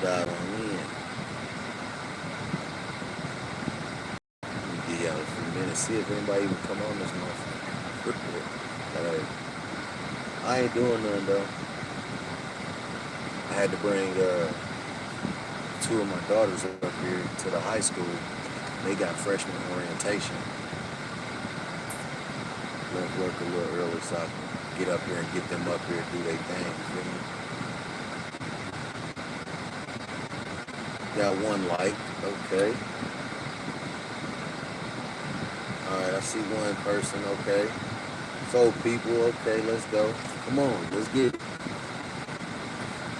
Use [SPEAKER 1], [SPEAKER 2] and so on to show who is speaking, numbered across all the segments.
[SPEAKER 1] dive on in. Give y'all a few minutes, see if anybody even come on this motherfucker. I ain't doing nothing though. I had to bring two of my daughters up here to the high school. They got freshman orientation. Left work a little early so I can get up here and get them up here and do their thing. You feel me? Got one like, okay. Alright, I see one person, okay. 4 people, okay, let's go. Come on, let's get it.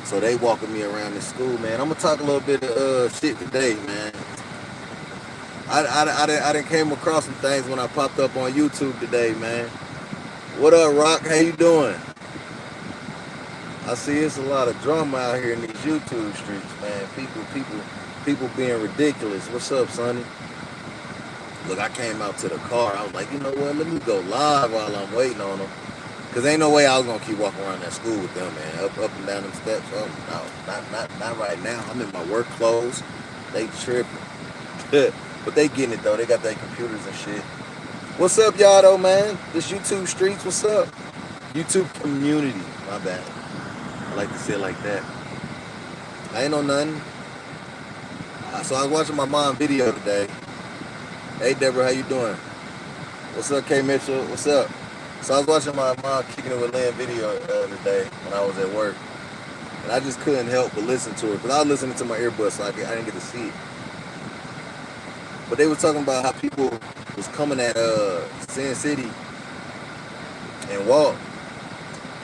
[SPEAKER 1] So they walking me around the school, man. I'm gonna talk a little bit of shit today, man. I done came across some things when I popped up on YouTube today, man. What up, Rock? How you doing? I see it's a lot of drama out here in these YouTube streets, man. People being ridiculous. What's up, Sonny? Look, I came out to the car. I was like, you know what? Let me go live while I'm waiting on them. Cause ain't no way I was gonna keep walking around that school with them, man. Up and down them steps. Oh no, not right now. I'm in my work clothes. They tripping. But they getting it though. They got their computers and shit. What's up, y'all though, man? This YouTube streets, what's up? YouTube community. My bad. I like to say it like that. I ain't know nothing. So I was watching my mom video today. Hey Deborah, how you doing? What's up, K Mitchell? What's up? So I was watching my mom kicking it with Lynn video today when I was at work. And I just couldn't help but listen to it. Because I was listening to my earbuds, so I didn't get to see it. But they were talking about how people was coming at Sin City and Walt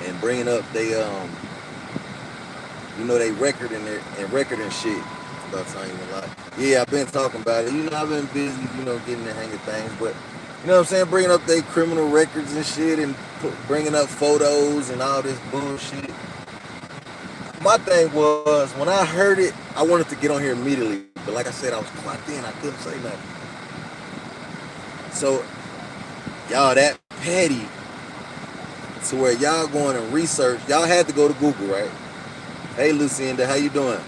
[SPEAKER 1] and bringing up they they record and shit. About telling you a lot. Yeah, I've been talking about it. I've been busy, getting the hang of things, but you know what I'm saying, bringing up their criminal records and shit and bringing up photos and all this bullshit. My thing was, when I heard it, I wanted to get on here immediately. But like I said, I was clocked in. I couldn't say nothing. So, y'all that petty to where y'all going and research. Y'all had to go to Google, right? Hey, Lucinda, how you doing?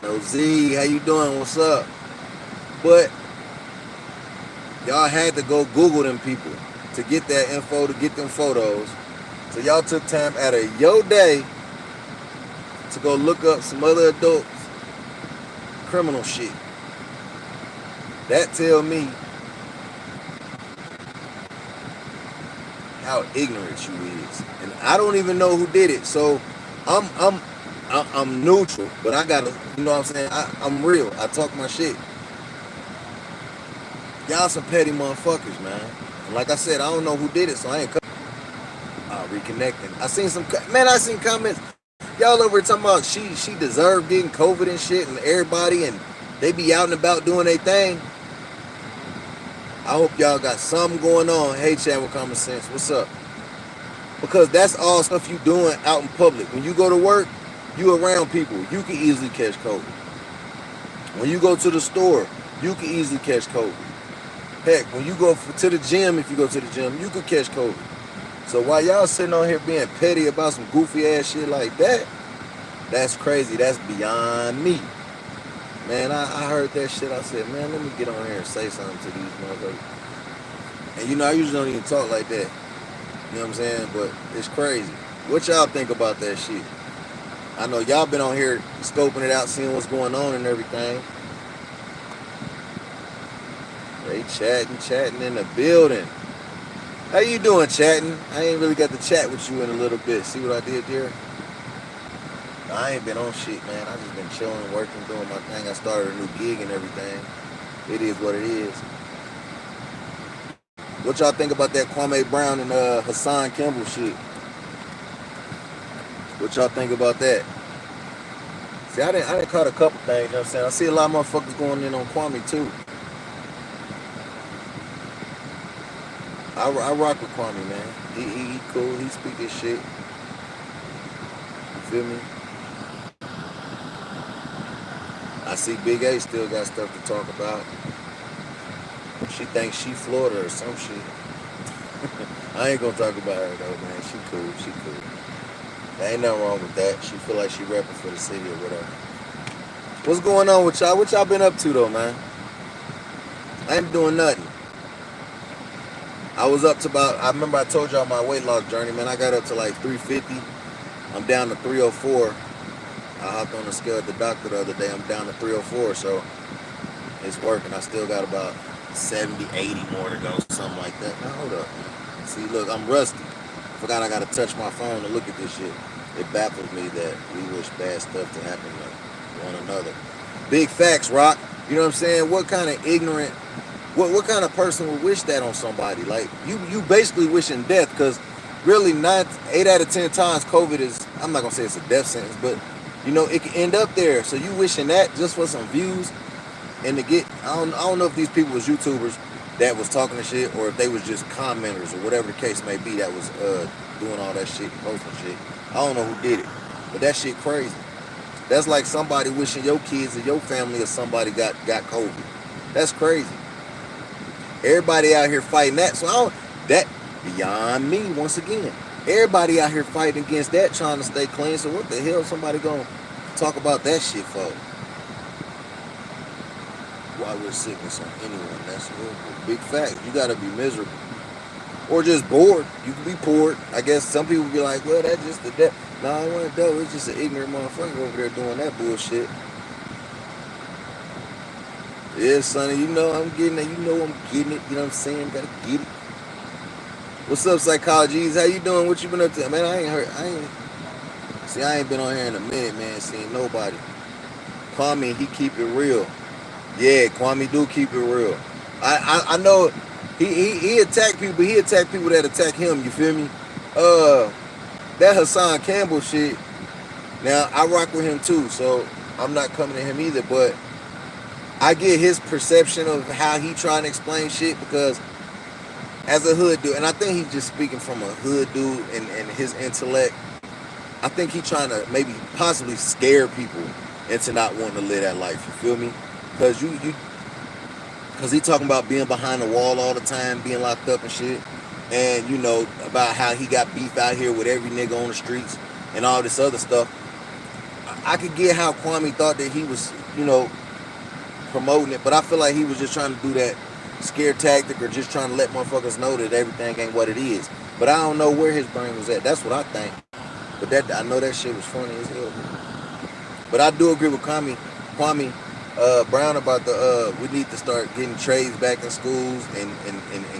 [SPEAKER 1] No, Z, how you doing? What's up? But y'all had to go Google them people to get that info, to get them photos. So y'all took time out of your day to go look up some other adults' criminal shit. That tell me how ignorant you is. And I don't even know who did it. So I'm neutral, but I gotta, you know what I'm saying? I'm real. I talk my shit. Y'all some petty motherfuckers, man. And like I said, I don't know who did it, so I ain't reconnecting. I seen comments. Y'all over talking about she deserved getting COVID and shit, and everybody, and they be out and about doing their thing. I hope y'all got something going on. Hey, Chad with Common Sense, what's up? Because that's all stuff you doing out in public. When you go to work, you around people. You can easily catch COVID. When you go to the store, you can easily catch COVID. Heck, when you go to the gym, if you go to the gym, you could catch COVID. So while y'all sitting on here being petty about some goofy ass shit like that, that's crazy. That's beyond me. Man, I heard that shit. I said, man, let me get on here and say something to these motherfuckers. And I usually don't even talk like that. You know what I'm saying? But it's crazy. What y'all think about that shit? I know y'all been on here scoping it out, seeing what's going on and everything. They chatting in the building. How you doing, chatting? I ain't really got to chat with you in a little bit. See what I did there? I ain't been on shit, man. I just been chilling, working, doing my thing. I started a new gig and everything. It is what it is. What y'all think about that Kwame Brown and Hassan Kimball shit? What y'all think about that? See, I didn't caught a couple things, you know what I'm saying? I see a lot of motherfuckers going in on Kwame too. I rock with Kwame, man. He cool. He speak his shit. You feel me? I see Big A still got stuff to talk about. She thinks she Florida or some shit. I ain't gonna talk about her though, man. She cool. Ain't nothing wrong with that. She feel like she repping for the city or whatever. What's going on with y'all? What y'all been up to though, man? I ain't doing nothing. I was up to about, I remember I told y'all my weight loss journey, man. I got up to like 350. I'm down to 304. I hopped on the scale at the doctor the other day. I'm down to 304, so it's working. I still got about 70, 80 more to go, something like that. Now, hold up. See, look, I'm rusty. Forgot I got to touch my phone to look at this shit. It baffles me that we wish bad stuff to happen to one another. Big facts, Rock. You know what I'm saying? What kind of ignorant, what kind of person would wish that on somebody? Like, you basically wishing death, because really 8 out of 10 times COVID is, I'm not going to say it's a death sentence, but, you know, it can end up there. So you wishing that just for some views and to get, I don't know if these people was YouTubers that was talking to shit, or if they was just commenters or whatever the case may be that was doing all that shit, posting shit. I don't know who did it, but that shit crazy. That's like somebody wishing your kids or your family or somebody got COVID. That's crazy. Everybody out here fighting that. So that beyond me once again. Everybody out here fighting against that, trying to stay clean. So what the hell somebody gonna talk about that shit for? Why we're sickness on anyone? That's a big fact. You gotta be miserable. Or just bored. You can be bored. I guess some people be like, well, that's just the death. No, I want to know. It's just an ignorant motherfucker over there doing that bullshit. Yeah, Sonny, you know I'm getting it. You know I'm getting it. You know what I'm saying? Gotta get it. What's up, Psychologies? How you doing? What you been up to? Man, I ain't been on here in a minute, man. Seeing nobody. Kwame, he keep it real. Yeah, Kwame do keep it real. I know he attack people, but he attack people that attack him. You feel me? That Hassan Campbell shit. Now I rock with him too, so I'm not coming to him either. But I get his perception of how he trying to explain shit, because as a hood dude, and I think he's just speaking from a hood dude and his intellect. I think he trying to maybe possibly scare people into not wanting to live that life. You feel me? Because because he talking about being behind the wall all the time, being locked up and shit. And, you know, about how he got beef out here with every nigga on the streets and all this other stuff. I could get how Kwame thought that he was, you know, promoting it, but I feel like he was just trying to do that scare tactic, or just trying to let motherfuckers know that everything ain't what it is. But I don't know where his brain was at. That's what I think. But that, I know that shit was funny as hell. But I do agree with Kwame Brown about the we need to start getting trades back in schools and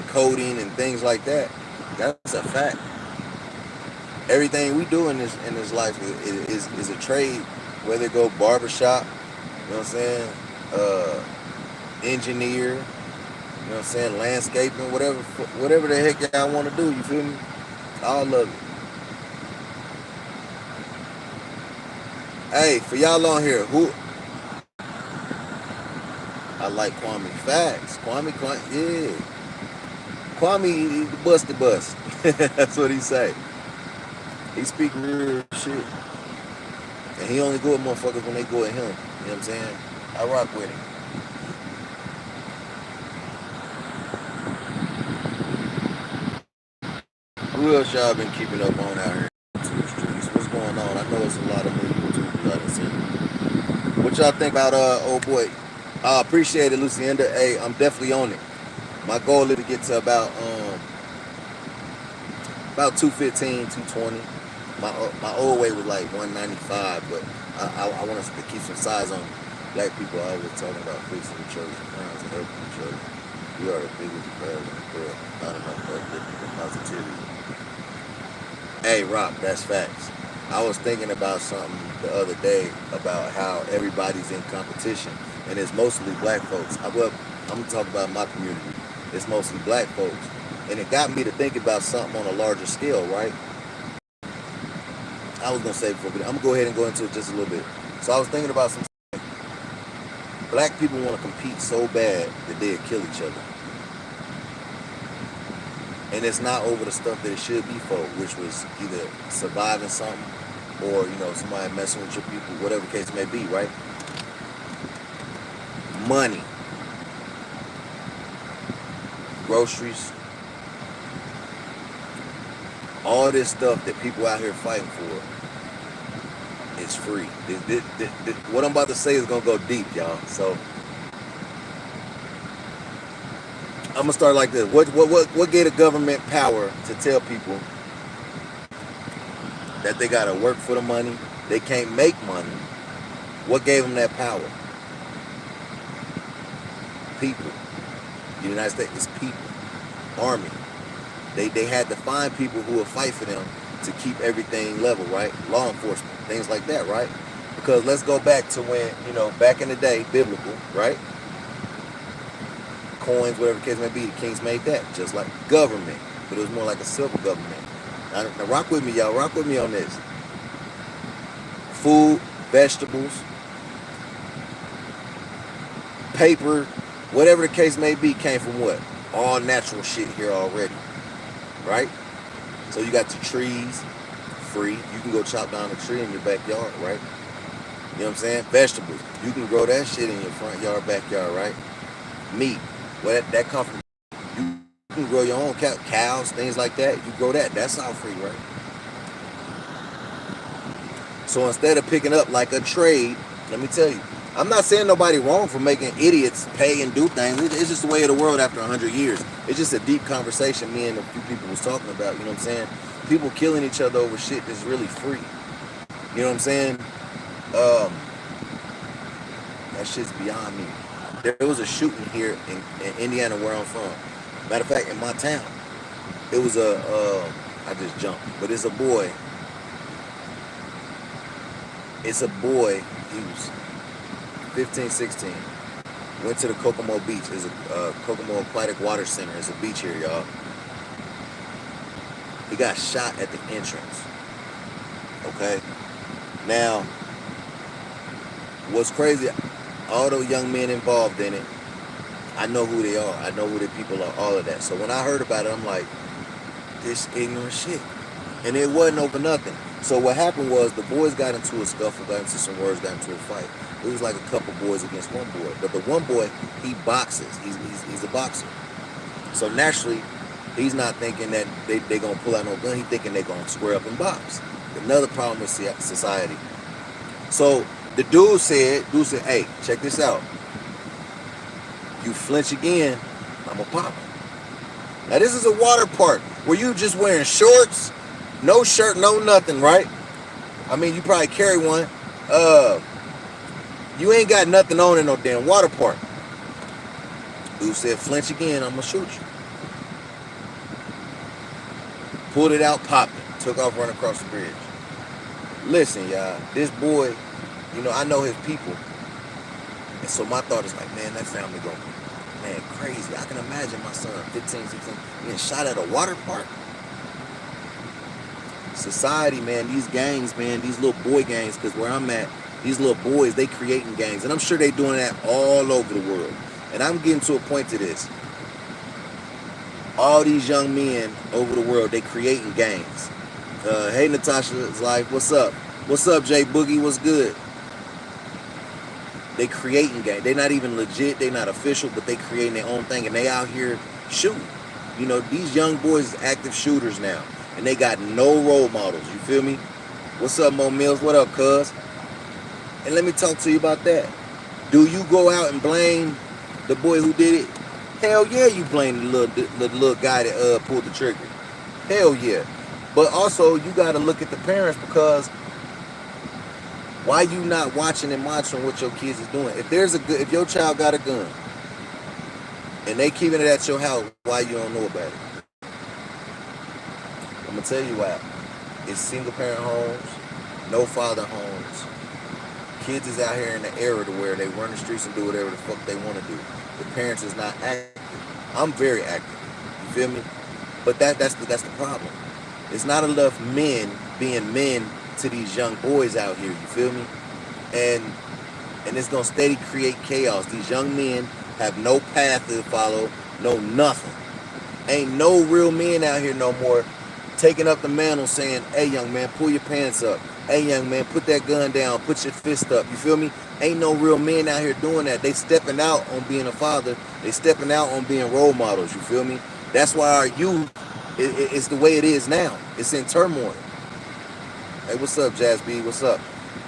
[SPEAKER 1] coding and things like that. That's a fact. Everything we do in this life is a trade, whether it go barbershop, you know what I'm saying, engineer, you know what I'm saying, landscaping, whatever the heck y'all want to do, you feel me? All of it. Hey, for y'all on here, who I like Kwame. Facts. Kwame, yeah. Kwame, he bust the bus. That's what he say. He speak real shit. And he only go with motherfuckers when they go at him. You know what I'm saying? I rock with him. Who else y'all been keeping up on out here to the streets? What's going on? I know it's a lot of new YouTubers I done seen. What y'all think about old boy? I appreciate it, Lucinda. Hey, I'm definitely on it. My goal is to get to about 215, 220. My old weight was like 195, but I want us to keep some size on black people. I always talking about fixing the church and crowns and helping each other. We are the biggest players in the world. Not enough uplifting and positivity. Hey, Rock, that's facts. I was thinking about something the other day about how everybody's in competition, and it's mostly black folks. I'm gonna talk about my community. It's mostly black folks, and it got me to think about something on a larger scale, right? I was gonna say before, but I'm gonna go ahead and go into it just a little bit. So I was thinking about some black people want to compete so bad that they'll kill each other. And it's not over the stuff that it should be for, which was either surviving something or, you know, somebody messing with your people, whatever the case may be, right? Money, groceries, all this stuff that people out here fighting for It's free. What I'm about to say is gonna go deep, y'all. So I'm gonna start like this. What gave the government power to tell people that they gotta work for the money? They can't make money. What gave them that power? People. The United States is people. Army. They had to find people who would fight for them to keep everything level, right? Law enforcement, things like that, right? Because let's go back to when, back in the day, biblical, right? Coins, whatever the case may be, the kings made that, just like government, but it was more like a civil government. Now rock with me, y'all. Rock with me on this. Food, vegetables, paper, whatever the case may be, came from what? All natural shit here already, right? So you got your trees, free. You can go chop down a tree in your backyard, right? You know what I'm saying? Vegetables. You can grow that shit in your front yard, backyard, right? Meat. Well, that comes from, you can grow your own cows, things like that. You grow that. That's all free, right? So instead of picking up like a trade, let me tell you, I'm not saying nobody wrong for making idiots pay and do things. It's just the way of the world after 100 years. It's just a deep conversation me and a few people was talking about, you know what I'm saying? People killing each other over shit that's really free. You know what I'm saying? That shit's beyond me. There was a shooting here in Indiana where I'm from. Matter of fact, in my town. It was I just jumped, but it's a boy. He was 15, 16. Went to the Kokomo Beach. There's a Kokomo Aquatic Water Center. There's a beach here, y'all. He got shot at the entrance. Okay? Now, what's crazy, all those young men involved in it, I know who they are. I know who the people are, all of that. So when I heard about it, I'm like, this ignorant shit. And it wasn't over nothing. So what happened was the boys got into a scuffle, got into some words, got into a fight. It was like a couple boys against one boy. But the one boy, he boxes. He's a boxer. So naturally, he's not thinking that they going to pull out no gun. He's thinking they going to square up and box. Another problem with society. So the dude said, hey, check this out. You flinch again, I'm going to pop him. Now this is a water park where you just wearing shorts, no shirt, no nothing, right? I mean, you probably carry one. You ain't got nothing on in no damn water park. Dude said, flinch again, I'm going to shoot you. Pulled it out, popped it. Took off running across the bridge. Listen, y'all, this boy, I know his people. And so my thought is like, man, that family going, man, crazy. I can imagine my son, 15, 16, being shot at a water park. Society, man, these gangs, man, these little boy gangs, because where I'm at, these little boys, they creating gangs. And I'm sure they doing that all over the world. And I'm getting to a point to this. All these young men over the world, they creating gangs. Hey, Natasha's like, what's up? What's up, Jay Boogie? What's good? They creating gangs. They not even legit. They not official, but they creating their own thing. And they out here shooting. These young boys is active shooters now. And they got no role models. You feel me? What's up, Mo Mills? What up, cuz? And let me talk to you about that. Do you go out and blame the boy who did it? Hell yeah, you blame the little guy that pulled the trigger. Hell yeah. But also, you got to look at the parents, because why you not watching and monitoring what your kids is doing? If your child got a gun and they keeping it at your house, why you don't know about it? I'm gonna tell you why. It's single parent homes, no father homes. Kids is out here in the era to where they run the streets and do whatever the fuck they want to do. The parents is not active. I'm very active. You feel me? But that's the problem. It's not enough men being men to these young boys out here. You feel me? And it's gonna steady create chaos. These young men have no path to follow, no nothing. Ain't no real men out here no more taking up the mantle saying, hey young man, pull your pants up. Hey young man, put that gun down, put your fist up. You feel me? Ain't no real men out here doing that. They stepping out on being a father. They stepping out on being role models. You feel me? That's why our youth is the way it is now. It's in turmoil. Hey, what's up, Jazz B? What's up?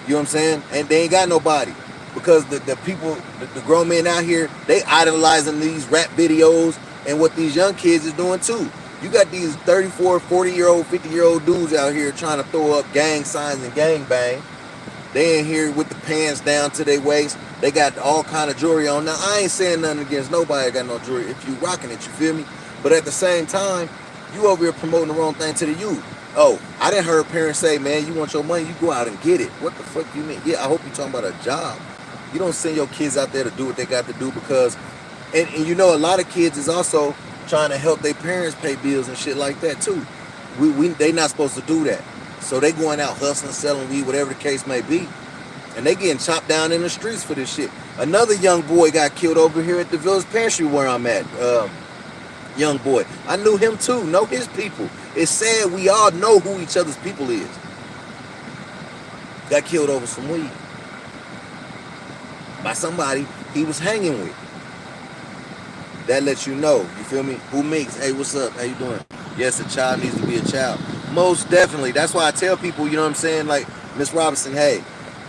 [SPEAKER 1] You know what I'm saying? And they ain't got nobody. Because the people, the grown men out here, they idolizing these rap videos and what these young kids is doing too. You got these 34, 40-year-old, 50-year-old dudes out here trying to throw up gang signs and gang bang. They in here with the pants down to their waist. They got all kind of jewelry on. Now, I ain't saying nothing against nobody that got no jewelry if you rocking it, you feel me? But at the same time, you over here promoting the wrong thing to the youth. Oh, I didn't hear parents say, man, you want your money, you go out and get it. What the fuck you mean? Yeah, I hope you're talking about a job. You don't send your kids out there to do what they got to do because, and you know, a lot of kids is also trying to help their parents pay bills and shit like that too. They not supposed to do that. So they going out hustling, selling weed, whatever the case may be. And they getting chopped down in the streets for this shit. Another young boy got killed over here at the Village Pantry where I'm at. Young boy. I knew him too, know his people. It's sad we all know who each other's people is. Got killed over some weed. By somebody he was hanging with. That lets you know, you feel me? Who makes, hey, what's up? How you doing? Yes, a child needs to be a child. Most definitely. That's why I tell people, you know what I'm saying? Like, Miss Robinson, hey,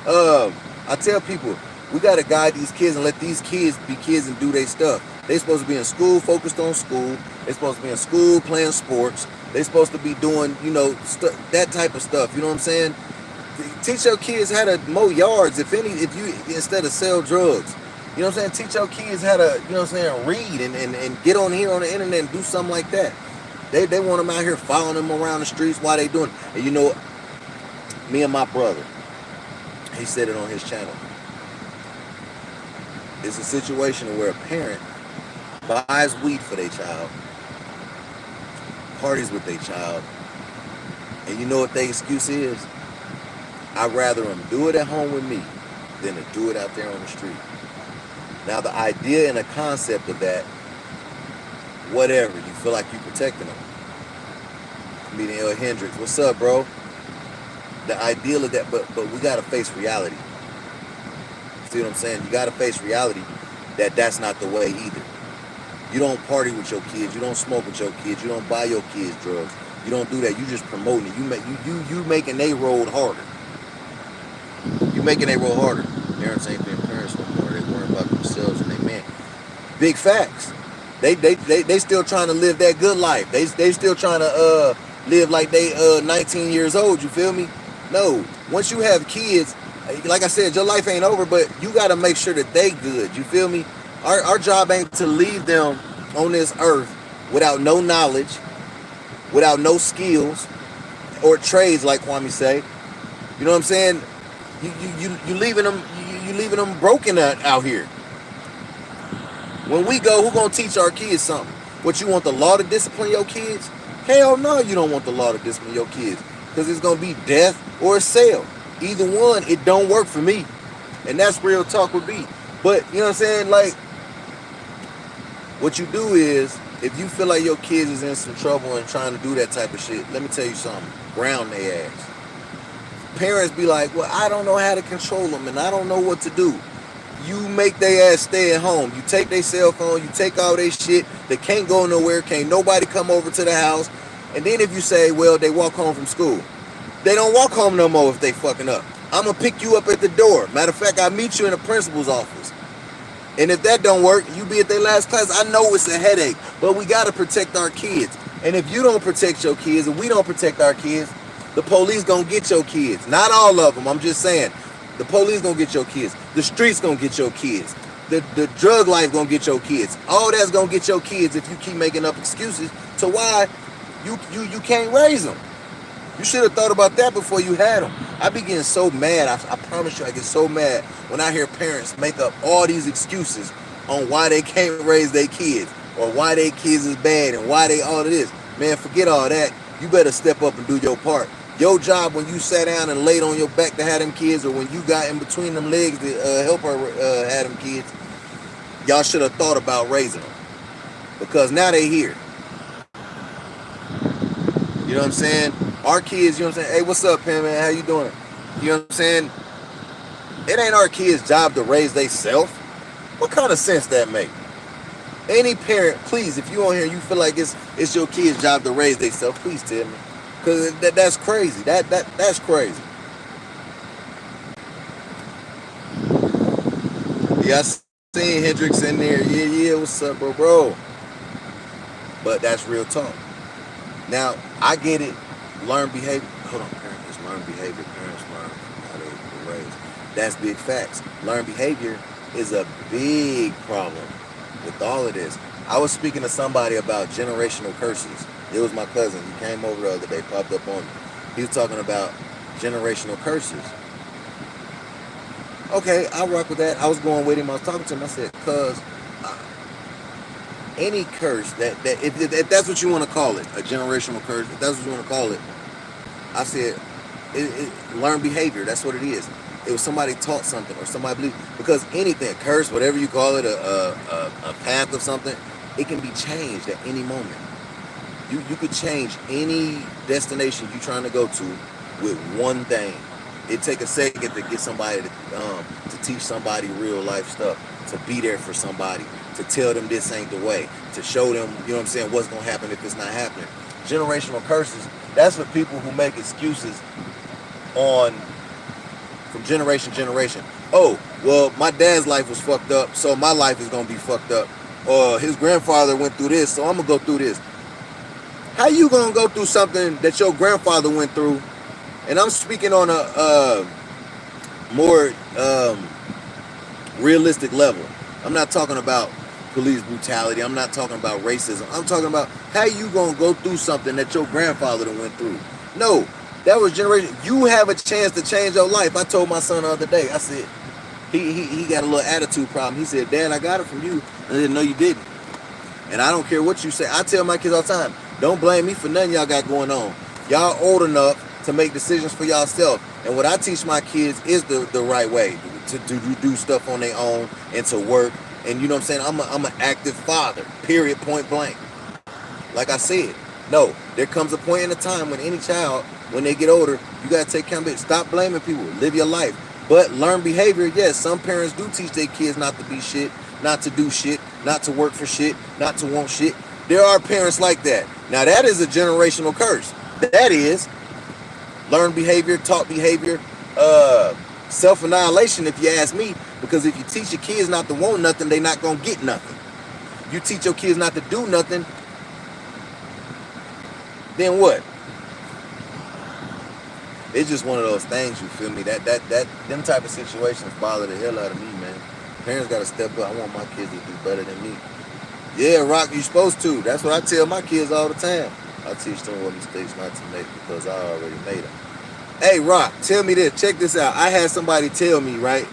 [SPEAKER 1] I tell people, we got to guide these kids and let these kids be kids and do their stuff. They supposed to be in school, focused on school. They supposed to be in school, playing sports. They supposed to be doing, you know, that type of stuff. You know what I'm saying? Teach your kids how to mow yards, if you, instead of sell drugs. You know what I'm saying? Teach your kids how to, you know what I'm saying, read and get on here on the internet and do something like that. They want them out here following them around the streets while they doing it. And you know, me and my brother, he said it on his channel. It's a situation where a parent buys weed for their child, parties with their child, and you know what their excuse is? I'd rather them do it at home with me than to do it out there on the street. Now the idea and the concept of that, whatever, you feel like you're protecting them. Meeting L. Hendrix, what's up, bro? The ideal of that, but we gotta face reality. See what I'm saying? You gotta face reality that that's not the way either. You don't party with your kids, you don't smoke with your kids, you don't buy your kids drugs. You don't do that. You just promoting it. You making they road harder. You making they road harder. Parents ain't being parents no more. They worrying about themselves and they man. Big facts. They still trying to live that good life. They still trying to live like they 19 years old. You feel me? No. Once you have kids, like I said, your life ain't over, but you got to make sure that they good. You feel me? Our job ain't to leave them on this earth without no knowledge, without no skills or trades, like Kwame say. You know what I'm saying? You leaving them broken out here. When we go, who gonna teach our kids something? What, you want the law to discipline your kids? Hell no, you don't want the law to discipline your kids, because it's gonna be death or a sale. Either one, it don't work for me, and that's real talk would be. But you know what I'm saying? Like, what you do is, if you feel like your kids is in some trouble and trying to do that type of shit, let me tell you something: ground their ass. Parents be like, well, I don't know how to control them, and I don't know what to do. You make their ass stay at home. You take their cell phone, you take all their shit. They can't go nowhere, can't nobody come over to the house. And then if you say, well, they walk home from school, they don't walk home no more if they fucking up. I'm gonna pick you up at the door. Matter of fact, I meet you in the principal's office. And if that don't work, you be at their last class. I know it's a headache, but we gotta protect our kids. And if you don't protect your kids and we don't protect our kids, the police gonna get your kids. Not all of them, I'm just saying. The police gonna get your kids. The streets gonna get your kids. The drug life gonna get your kids. All that's gonna get your kids if you keep making up excuses to why you can't raise them. You should have thought about that before you had them. I be getting so mad. I promise you, I get so mad when I hear parents make up all these excuses on why they can't raise their kids or why their kids is bad and why they all of this. Man, forget all that. You better step up and do your part. Your job when you sat down and laid on your back to have them kids, or when you got in between them legs to help her have them kids, y'all should have thought about raising them. Because now they here. You know what I'm saying? Our kids, you know what I'm saying? Hey, what's up, Pam, man? How you doing? You know what I'm saying? It ain't our kids' job to raise they self. What kind of sense that make? Any parent, please, if you on here, you feel like it's your kid's job to raise they self, please tell me. Because that's crazy. That's crazy. Yeah, I seen Hendrix in there. Yeah, what's up, bro? But that's real talk. Now, I get it. Learn behavior. Hold on, parents learn behavior. Parents learn how they raise. That's big facts. Learn behavior is a big problem with all of this. I was speaking to somebody about generational curses. It was my cousin. He came over the other day, popped up on me. He was talking about generational curses. Okay, I rock with that. I was going with him. I was talking to him. I said, cuz any curse that if that's what you want to call it, a generational curse, if that's what you want to call it, I said, learn behavior. That's what it is. It was somebody taught something or somebody believed, because anything, curse, whatever you call it, a path of something, it can be changed at any moment. You could change any destination you're trying to go to with one thing. It take a second to get somebody to teach somebody real life stuff, to be there for somebody, to tell them this ain't the way, to show them, you know what I'm saying, what's gonna happen if it's not happening. Generational curses, that's for people who make excuses on from generation to generation. Oh, well, my dad's life was fucked up, so my life is gonna be fucked up. Or his grandfather went through this, so I'm gonna go through this. How you gonna go through something that your grandfather went through? And I'm speaking on a more realistic level. I'm not talking about police brutality. I'm not talking about racism. I'm talking about how you gonna go through something that your grandfather went through. No, that was generation. You have a chance to change your life. I told my son the other day. I said he got a little attitude problem. He said, "Dad, I got it from you." I said, "No, you didn't." And I don't care what you say. I tell my kids all the time, don't blame me for nothing y'all got going on. Y'all old enough to make decisions for yourself. And what I teach my kids is the right way to do stuff on their own and to work. And you know what I'm saying? I'm an active father, period, point blank. Like I said, no, there comes a point in a time when any child, when they get older, you got to take accountability. Stop blaming people. Live your life. But learn behavior, yes, some parents do teach their kids not to be shit, not to do shit, not to work for shit, not to want shit. There are parents like that. Now, that is a generational curse. That is learned behavior, taught behavior, self-annihilation, if you ask me. Because if you teach your kids not to want nothing, they're not going to get nothing. You teach your kids not to do nothing, then what? It's just one of those things, you feel me? Them type of situations bother the hell out of me, man. Parents got to step up. I want my kids to do better than me. Yeah, Rock, you supposed to. That's what I tell my kids all the time. I teach them what mistakes not to make because I already made them. Hey, Rock, tell me this. Check this out. I had somebody tell me, right?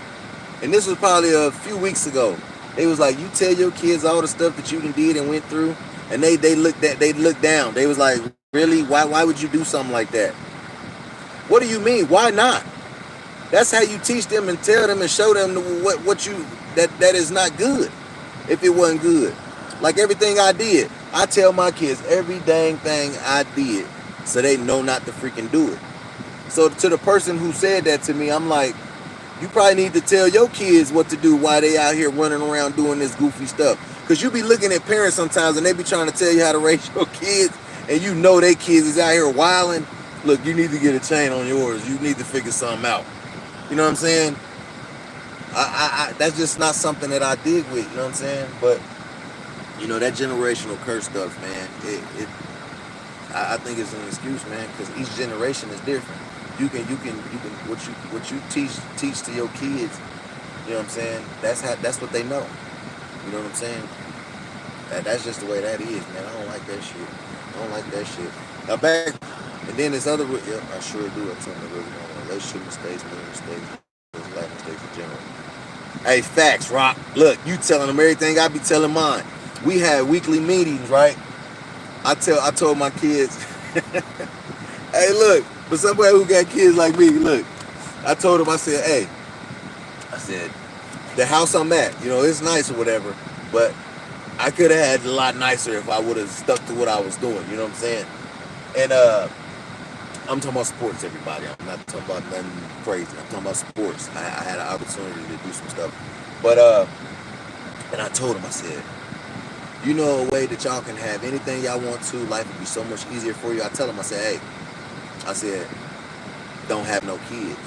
[SPEAKER 1] And this was probably a few weeks ago. They was like, you tell your kids all the stuff that you did and went through, and they looked down. They was like, really? Why would you do something like that? What do you mean? Why not? That's how you teach them and tell them and show them what you that is not good. If it wasn't good, like everything I did, I tell my kids every dang thing I did, so they know not to freaking do it. So to the person who said that to me, I'm like, you probably need to tell your kids what to do while they out here running around doing this goofy stuff. Because you be looking at parents sometimes and they be trying to tell you how to raise your kids, and you know they kids is out here wilding. Look, you need to get a chain on yours. You need to figure something out. You know what I'm saying? I that's just not something that I dig with. You know what I'm saying? But you know, that generational curse stuff, man. I think it's an excuse, man, because each generation is different. You can what you teach to your kids. You know what I'm saying? That's what they know. You know what I'm saying? That's just the way that is, man. I don't like that shit. I don't like that shit. Now back, and then this other, yeah, I sure do. I'm talking about relationship mistakes, money mistakes, life mistakes in general. Hey, facts, Rock. Look, you telling them everything I be telling mine. We had weekly meetings, right? I told my kids, hey, look, for somebody who got kids like me, look, I told them, I said, the house I'm at, you know, it's nice or whatever, but I could have had a lot nicer if I would have stuck to what I was doing, you know what I'm saying? And I'm talking about sports, everybody. I'm not talking about nothing crazy. I'm talking about sports. I had an opportunity to do some stuff. But, and I told them, I said, you know a way that y'all can have anything y'all want to, life would be so much easier for you. I tell them, I said, hey, I said, don't have no kids.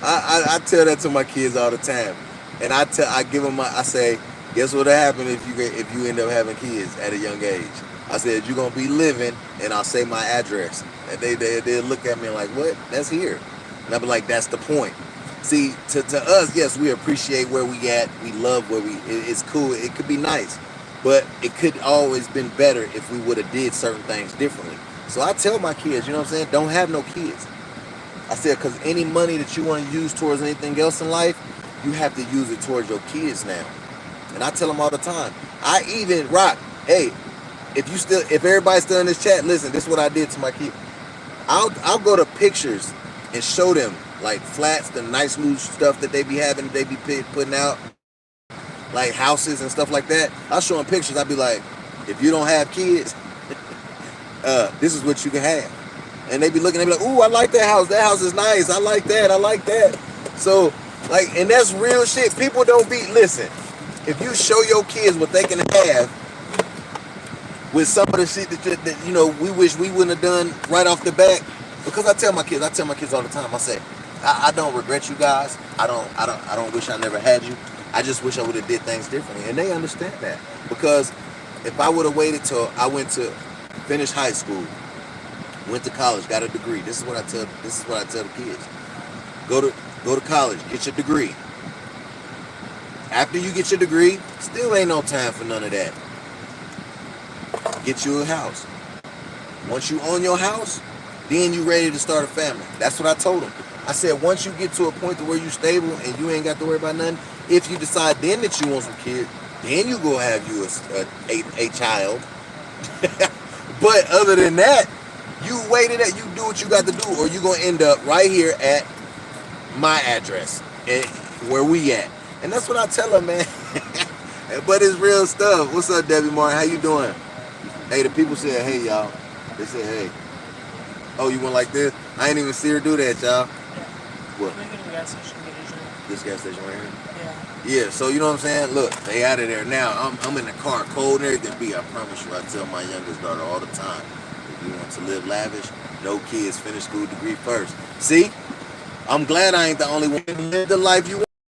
[SPEAKER 1] I tell that to my kids all the time, and I give them I say, guess what'll happen if you end up having kids at a young age? I said you're gonna be living, and I'll say my address, and they look at me like, what? That's here, and I'll be like, that's the point. See, to us, yes, we appreciate where we at. We love where it's cool. It could be nice, but it could always been better if we would have did certain things differently. So I tell my kids, you know what I'm saying? Don't have no kids. I said, because any money that you want to use towards anything else in life, you have to use it towards your kids now. And I tell them all the time. I even rock. Hey, if everybody's still in this chat, listen. This is what I did to my kids. I'll go to pictures and show them like flats, the nice new stuff that they be having, they be putting out, like houses and stuff like that. I'll show them pictures. I'll be like, if you don't have kids, this is what you can have. And they be looking at me like, ooh, I like that house. That house is nice. I like that. I like that. So, like, and that's real shit. People don't listen, if you show your kids what they can have with some of the shit that you know, we wish we wouldn't have done right off the bat. Because I tell my kids all the time, I say, I don't regret you guys. I don't wish I never had you. I just wish I would have did things differently. And they understand that. Because if I would have waited till I went to finish high school, went to college, got a degree. This is what I tell the kids. Go to college, get your degree. After you get your degree, still ain't no time for none of that. Get you a house. Once you own your house, then you ready to start a family. That's what I told them. I said, once you get to a point to where you stable and you ain't got to worry about nothing, if you decide then that you want some kids, then you go have you a child. But other than that, you waited at, you do what you got to do, or you gonna end up right here at my address and where we at. And that's what I tell them, man. But it's real stuff. What's up, Debbie Martin? How you doing? Hey, the people said, hey, y'all. They said, hey. Oh, you went like this? I ain't even see her do that, y'all. What? This gas station right here? Yeah, so you know what I'm saying? Look, they out of there now. I'm in the car, cold and everything. B, I promise you, I tell my youngest daughter all the time, if you want to live lavish, no kids, finish school degree first. See? I'm glad I ain't the only one to live the life you want.